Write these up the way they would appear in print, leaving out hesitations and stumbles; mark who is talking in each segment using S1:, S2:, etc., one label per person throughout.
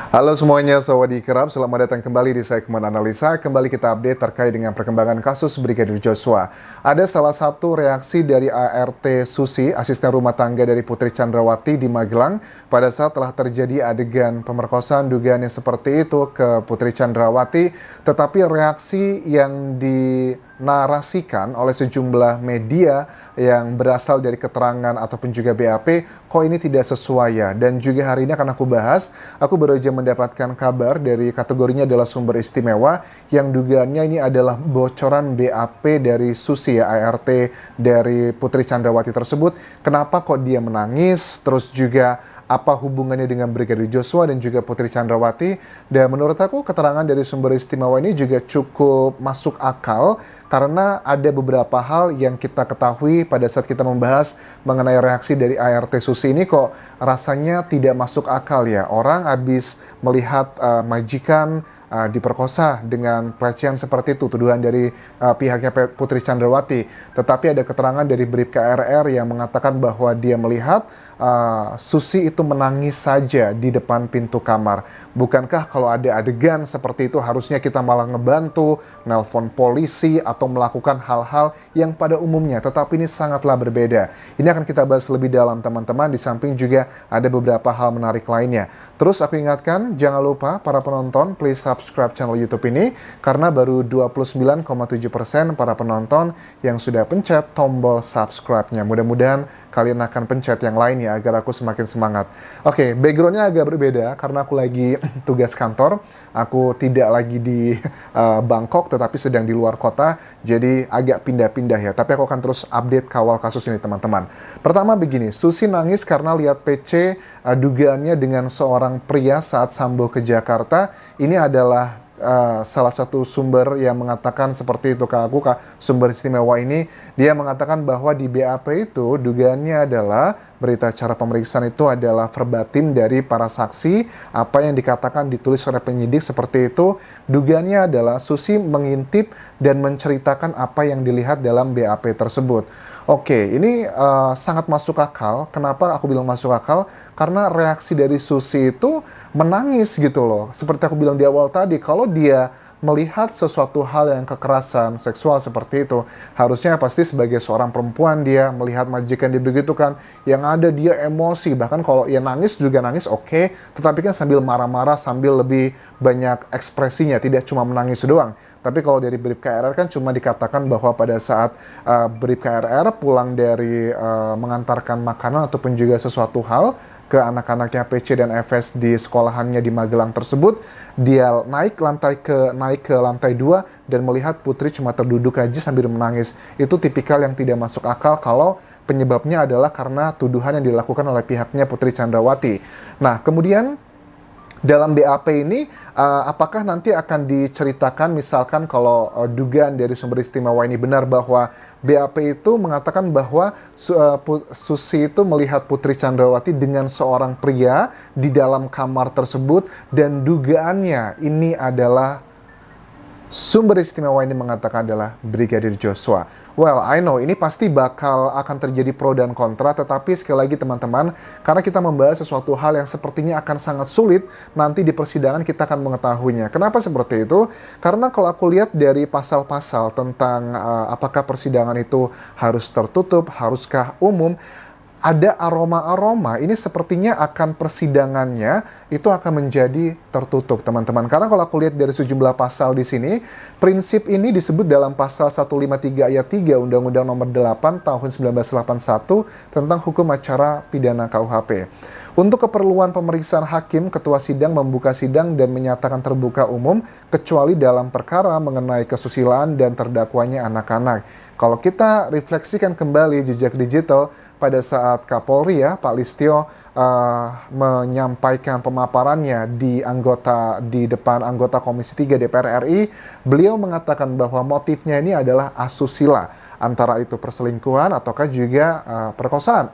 S1: Halo semuanya, Sawadee Kerap. Selamat datang kembali di segmen analisa. Kembali kita update terkait dengan perkembangan kasus Brigadir Joshua. Ada salah satu reaksi dari ART Susi, asisten rumah tangga dari Putri Chandrawati di Magelang, pada saat telah terjadi adegan pemerkosaan dugaannya seperti itu ke Putri Chandrawati. Tetapi reaksi yang dinarasikan oleh sejumlah media yang berasal dari keterangan ataupun juga BAP, kok ini tidak sesuai ya. Dan juga hari ini akan aku bahas, aku baru aja mendapatkan kabar dari kategorinya adalah sumber istimewa yang dugaannya ini adalah bocoran BAP dari Susi ya, ART dari Putri Chandrawati tersebut. Kenapa kok dia menangis, terus juga apa hubungannya dengan Brigadir Joshua dan juga Putri Chandrawati. Dan menurut aku keterangan dari sumber istimewa ini juga cukup masuk akal karena ada beberapa hal yang kita ketahui pada saat kita membahas mengenai reaksi dari ART Susi ini kok rasanya tidak masuk akal ya. Orang habis melihat majikan diperkosa dengan pelecehan seperti itu, tuduhan dari pihaknya Putri Chandrawati. Tetapi ada keterangan dari Bribka RR yang mengatakan bahwa dia melihat Susi itu menangis saja di depan pintu kamar. Bukankah kalau ada adegan seperti itu harusnya kita malah ngebantu, nelpon polisi atau melakukan hal-hal yang pada umumnya, tetapi ini sangatlah berbeda. Ini akan kita bahas lebih dalam teman-teman, di samping juga ada beberapa hal menarik lainnya. Terus aku ingatkan, jangan lupa para penonton, please subscribe channel YouTube ini, karena baru 29,7% para penonton yang sudah pencet tombol subscribe-nya. Mudah-mudahan kalian akan pencet yang lainnya agar aku semakin semangat. Oke, background-nya agak berbeda karena aku lagi tugas kantor. Aku tidak lagi di Bangkok, tetapi sedang di luar kota, jadi agak pindah-pindah ya. Tapi aku akan terus update kawal kasus ini teman-teman. Pertama begini, Susi nangis karena lihat PC dugaannya dengan seorang pria saat Sambo ke Jakarta. Ini adalah salah satu sumber yang mengatakan seperti itu ke aku, sumber istimewa ini. Dia mengatakan bahwa di BAP itu dugaannya adalah berita acara pemeriksaan itu adalah verbatim dari para saksi. Apa yang dikatakan ditulis oleh penyidik seperti itu. Dugaannya adalah Susi mengintip dan menceritakan apa yang dilihat dalam BAP tersebut. Oke, ini sangat masuk akal. Kenapa aku bilang masuk akal? Karena reaksi dari Susi itu menangis gitu loh. Seperti aku bilang di awal tadi, kalau dia melihat sesuatu hal yang kekerasan seksual seperti itu, harusnya pasti sebagai seorang perempuan dia melihat majikan dia begitu kan, yang ada dia emosi, bahkan kalau ia nangis juga nangis oke, tetapi kan sambil marah-marah, sambil lebih banyak ekspresinya, tidak cuma menangis doang. Tapi kalau dari Bribka RR kan cuma dikatakan bahwa pada saat Bribka RR pulang dari mengantarkan makanan ataupun juga sesuatu hal ke anak-anaknya PC dan FS di sekolahannya di Magelang tersebut, dia naik ke lantai 2 dan melihat Putri cuma terduduk aja sambil menangis. Itu tipikal yang tidak masuk akal kalau penyebabnya adalah karena tuduhan yang dilakukan oleh pihaknya Putri Chandrawati. Nah, kemudian dalam BAP ini, apakah nanti akan diceritakan misalkan kalau dugaan dari sumber istimewa ini benar bahwa BAP itu mengatakan bahwa Susi itu melihat Putri Chandrawati dengan seorang pria di dalam kamar tersebut dan dugaannya ini adalah sumber istimewa ini mengatakan adalah Brigadir Joshua. Well, I know ini pasti akan terjadi pro dan kontra, tetapi sekali lagi teman-teman, karena kita membahas sesuatu hal yang sepertinya akan sangat sulit, nanti di persidangan kita akan mengetahuinya. Kenapa seperti itu? Karena kalau aku lihat dari pasal-pasal tentang apakah persidangan itu harus tertutup, haruskah umum, ada aroma-aroma, ini sepertinya akan persidangannya itu akan menjadi tertutup, teman-teman. Karena kalau aku lihat dari sejumlah pasal di sini, prinsip ini disebut dalam pasal 153 ayat 3 Undang-Undang Nomor 8 Tahun 1981 tentang Hukum Acara Pidana KUHP. Untuk keperluan pemeriksaan hakim, ketua sidang membuka sidang dan menyatakan terbuka umum kecuali dalam perkara mengenai kesusilaan dan terdakwanya anak-anak. Kalau kita refleksikan kembali jejak digital pada saat Kapolri ya, Pak Listio menyampaikan pemaparannya di depan anggota Komisi 3 DPR RI, beliau mengatakan bahwa motifnya ini adalah asusila, antara itu perselingkuhan ataukah juga perkosaan.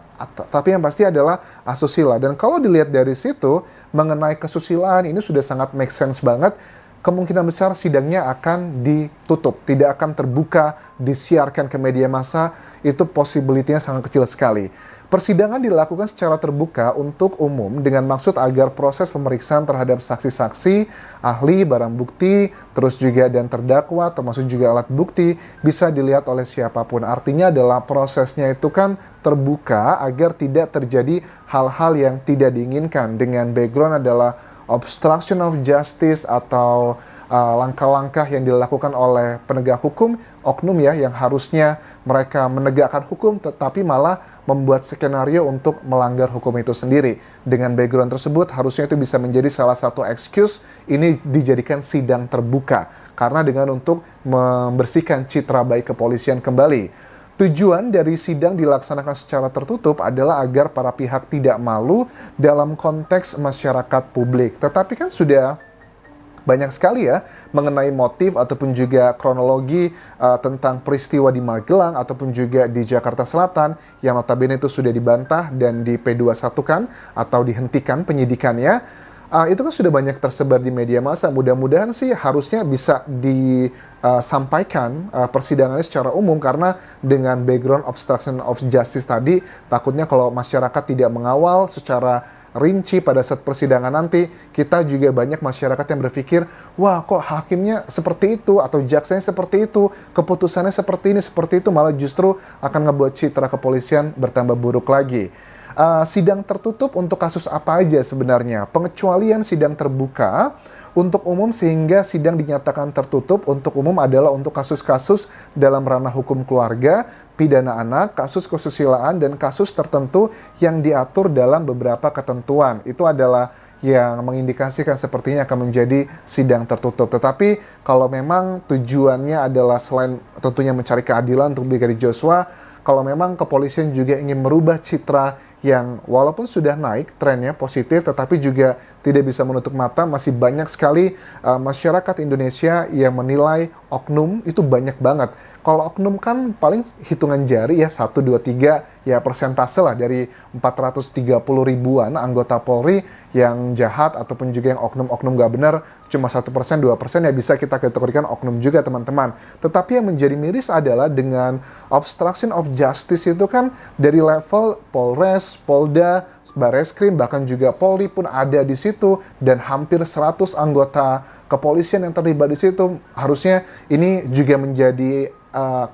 S1: Tapi yang pasti adalah asusila. Dan kalau dilihat dari situ mengenai kesusilaan ini sudah sangat make sense banget. kemungkinan besar sidangnya akan ditutup, tidak akan terbuka, disiarkan ke media massa, itu possibility-nya sangat kecil sekali. Persidangan dilakukan secara terbuka untuk umum dengan maksud agar proses pemeriksaan terhadap saksi-saksi, ahli, barang bukti, terus juga dan terdakwa, termasuk juga alat bukti, bisa dilihat oleh siapapun. Artinya adalah prosesnya itu kan terbuka agar tidak terjadi hal-hal yang tidak diinginkan, dengan background adalah obstruction of justice atau langkah-langkah yang dilakukan oleh penegak hukum, oknum ya, yang harusnya mereka menegakkan hukum tetapi malah membuat skenario untuk melanggar hukum itu sendiri. Dengan background tersebut harusnya itu bisa menjadi salah satu excuse ini dijadikan sidang terbuka, karena dengan untuk membersihkan citra baik kepolisian kembali. Tujuan dari sidang dilaksanakan secara tertutup adalah agar para pihak tidak malu dalam konteks masyarakat publik. Tetapi kan sudah banyak sekali ya mengenai motif ataupun juga kronologi tentang peristiwa di Magelang ataupun juga di Jakarta Selatan yang notabene itu sudah dibantah dan di P21-kan atau dihentikan penyidikannya. Itu kan sudah banyak tersebar di media massa. Mudah-mudahan sih harusnya bisa disampaikan persidangannya secara umum, karena dengan background obstruction of justice tadi, takutnya kalau masyarakat tidak mengawal secara rinci pada saat persidangan nanti, kita juga banyak masyarakat yang berpikir, wah kok hakimnya seperti itu, atau jaksanya seperti itu, keputusannya seperti ini, seperti itu, malah justru akan ngebuat citra kepolisian bertambah buruk lagi. Sidang tertutup untuk kasus apa aja sebenarnya? Pengecualian sidang terbuka untuk umum sehingga sidang dinyatakan tertutup untuk umum adalah untuk kasus-kasus dalam ranah hukum keluarga, pidana anak, kasus kesusilaan, dan kasus tertentu yang diatur dalam beberapa ketentuan. Itu adalah yang mengindikasikan sepertinya akan menjadi sidang tertutup. Tetapi kalau memang tujuannya adalah selain tentunya mencari keadilan untuk Brigadir Joshua, kalau memang kepolisian juga ingin merubah citra yang walaupun sudah naik trennya positif, tetapi juga tidak bisa menutup mata masih banyak sekali masyarakat Indonesia yang menilai oknum itu banyak banget. Kalau oknum kan paling hitungan jari ya, 1, 2, 3 ya persentase lah dari 430 ribuan anggota Polri yang jahat ataupun juga yang oknum-oknum gak benar, cuma 1%, 2% ya bisa kita kategorikan oknum juga teman-teman. Tetapi yang menjadi miris adalah dengan obstruction of justice itu kan dari level Polres, Polda, Bareskrim, bahkan juga Polri pun ada di situ, dan hampir 100 anggota kepolisian yang terlibat di situ. Harusnya ini juga menjadi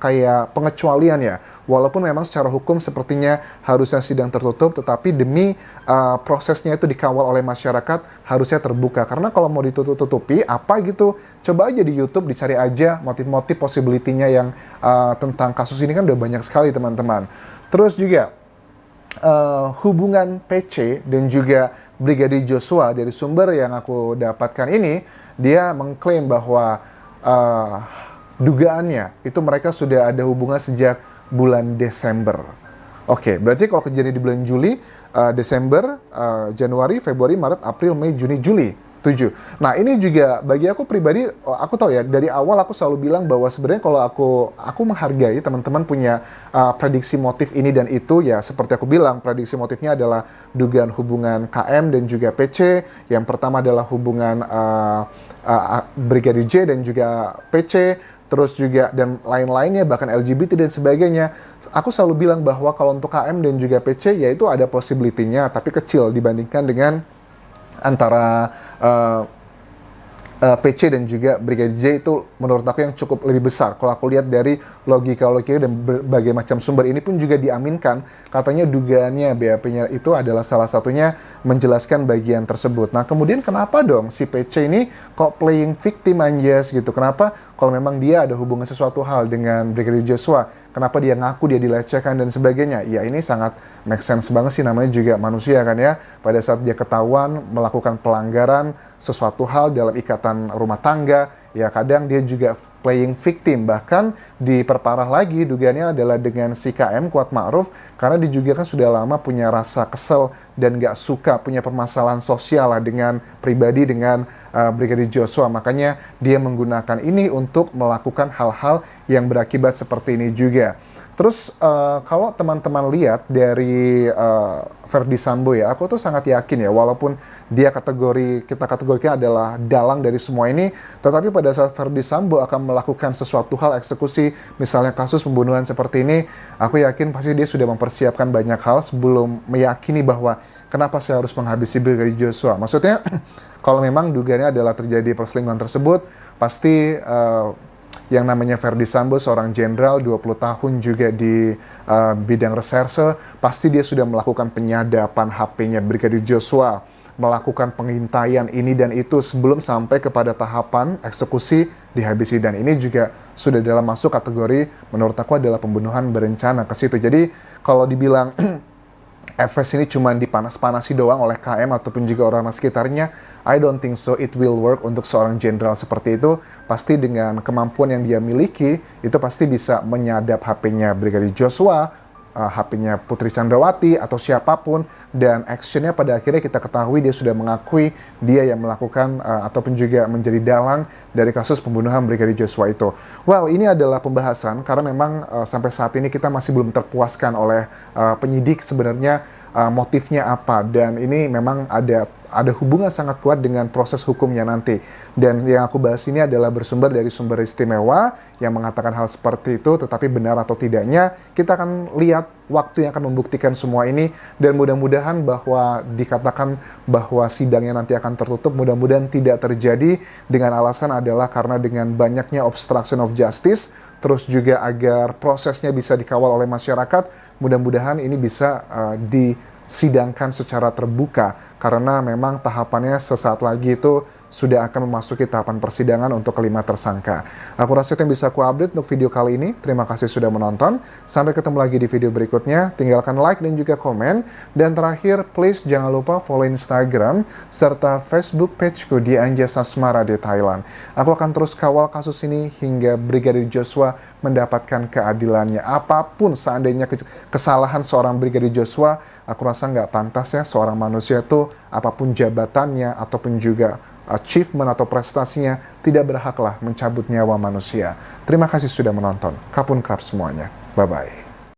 S1: kayak pengecualian ya, walaupun memang secara hukum sepertinya harusnya sidang tertutup, tetapi demi prosesnya itu dikawal oleh masyarakat harusnya terbuka. Karena kalau mau ditutup-tutupi apa gitu, coba aja di YouTube dicari aja motif-motif possibility-nya yang tentang kasus ini kan udah banyak sekali teman-teman. Terus juga hubungan PC dan juga Brigadir Joshua, dari sumber yang aku dapatkan ini, dia mengklaim bahwa dugaannya itu mereka sudah ada hubungan sejak bulan Desember. Oke, berarti kalau kejadian di bulan Juli, Desember, Januari, Februari, Maret, April, Mei, Juni, Juli. 7. Nah ini juga bagi aku pribadi, aku tahu ya dari awal aku selalu bilang bahwa sebenarnya kalau aku menghargai teman-teman punya prediksi motif ini dan itu, ya seperti aku bilang prediksi motifnya adalah dugaan hubungan KM dan juga PC. Yang pertama adalah hubungan Brigadir J dan juga PC, terus juga dan lain-lainnya, bahkan LGBT dan sebagainya. Aku selalu bilang bahwa kalau untuk KM dan juga PC ya itu ada possibility-nya, tapi kecil dibandingkan dengan antara PC dan juga Brigadir J. Itu menurut aku yang cukup lebih besar. Kalau aku lihat dari logika-logika dan berbagai macam sumber ini pun juga diaminkan, katanya dugaannya BAP-nya itu adalah salah satunya menjelaskan bagian tersebut. Nah kemudian kenapa dong si PC ini kok playing victim anjas gitu? Kenapa kalau memang dia ada hubungan sesuatu hal dengan Brigadir Joshua, kenapa dia ngaku dia dilecehkan dan sebagainya? Ya ini sangat make sense banget sih, namanya juga manusia kan ya. Pada saat dia ketahuan melakukan pelanggaran sesuatu hal dalam ikatan rumah tangga, ya kadang dia juga playing victim. Bahkan diperparah lagi dugaannya adalah dengan si KM Kuat Ma'ruf, karena dia juga kan sudah lama punya rasa kesel dan gak suka, punya permasalahan sosial lah dengan pribadi dengan Brigadir Joshua. Makanya dia menggunakan ini untuk melakukan hal-hal yang berakibat seperti ini juga. Terus kalau teman-teman lihat dari Verdi Sambo ya, aku tuh sangat yakin ya, walaupun dia kita kategorikan adalah dalang dari semua ini, tetapi pada saat Verdi Sambo akan melakukan sesuatu hal eksekusi, misalnya kasus pembunuhan seperti ini, aku yakin pasti dia sudah mempersiapkan banyak hal sebelum meyakini bahwa kenapa saya harus menghabisi Brigadir Joshua. Maksudnya, kalau memang dugaannya adalah terjadi perselingkuhan tersebut, pasti yang namanya Verdi Sambo, seorang jenderal 20 tahun juga di bidang reserse, pasti dia sudah melakukan penyadapan HP-nya Brigadir Joshua, melakukan pengintaian ini dan itu sebelum sampai kepada tahapan eksekusi dihabisi. Dan ini juga sudah dalam masuk kategori menurut aku adalah pembunuhan berencana ke situ. Jadi kalau dibilang FS ini cuma dipanas-panasi doang oleh KM ataupun juga orang-orang sekitarnya, I don't think so it will work untuk seorang jenderal seperti itu. Pasti dengan kemampuan yang dia miliki, itu pasti bisa menyadap HP-nya Brigadir Joshua, HP-nya Putri Chandrawati atau siapapun, dan actionnya pada akhirnya kita ketahui dia sudah mengakui dia yang melakukan ataupun juga menjadi dalang dari kasus pembunuhan Brigadir Joshua itu. Well, ini adalah pembahasan karena memang sampai saat ini kita masih belum terpuaskan oleh penyidik sebenarnya motifnya apa, dan ini memang ada hubungan sangat kuat dengan proses hukumnya nanti. Dan yang aku bahas ini adalah bersumber dari sumber istimewa yang mengatakan hal seperti itu, tetapi benar atau tidaknya kita akan lihat waktu yang akan membuktikan semua ini, dan mudah-mudahan bahwa dikatakan bahwa sidangnya nanti akan tertutup, mudah-mudahan tidak terjadi, dengan alasan adalah karena dengan banyaknya obstruction of justice, terus juga agar prosesnya bisa dikawal oleh masyarakat, mudah-mudahan ini bisa disidangkan secara terbuka, karena memang tahapannya sesaat lagi itu sudah akan memasuki tahapan persidangan untuk kelima tersangka. Aku rasa itu yang bisa aku update untuk video kali ini. Terima kasih sudah menonton. Sampai ketemu lagi di video berikutnya. Tinggalkan like dan juga komen. Dan terakhir, please jangan lupa follow Instagram serta Facebook pageku di Anja Sasmara di Thailand. Aku akan terus kawal kasus ini hingga Brigadir Joshua mendapatkan keadilannya. Apapun seandainya kesalahan seorang Brigadir Joshua, aku rasa nggak pantas ya seorang manusia itu, apapun jabatannya ataupun juga achievement atau prestasinya, tidak berhaklah mencabut nyawa manusia. Terima kasih sudah menonton. Kapun Krab semuanya. Bye-bye.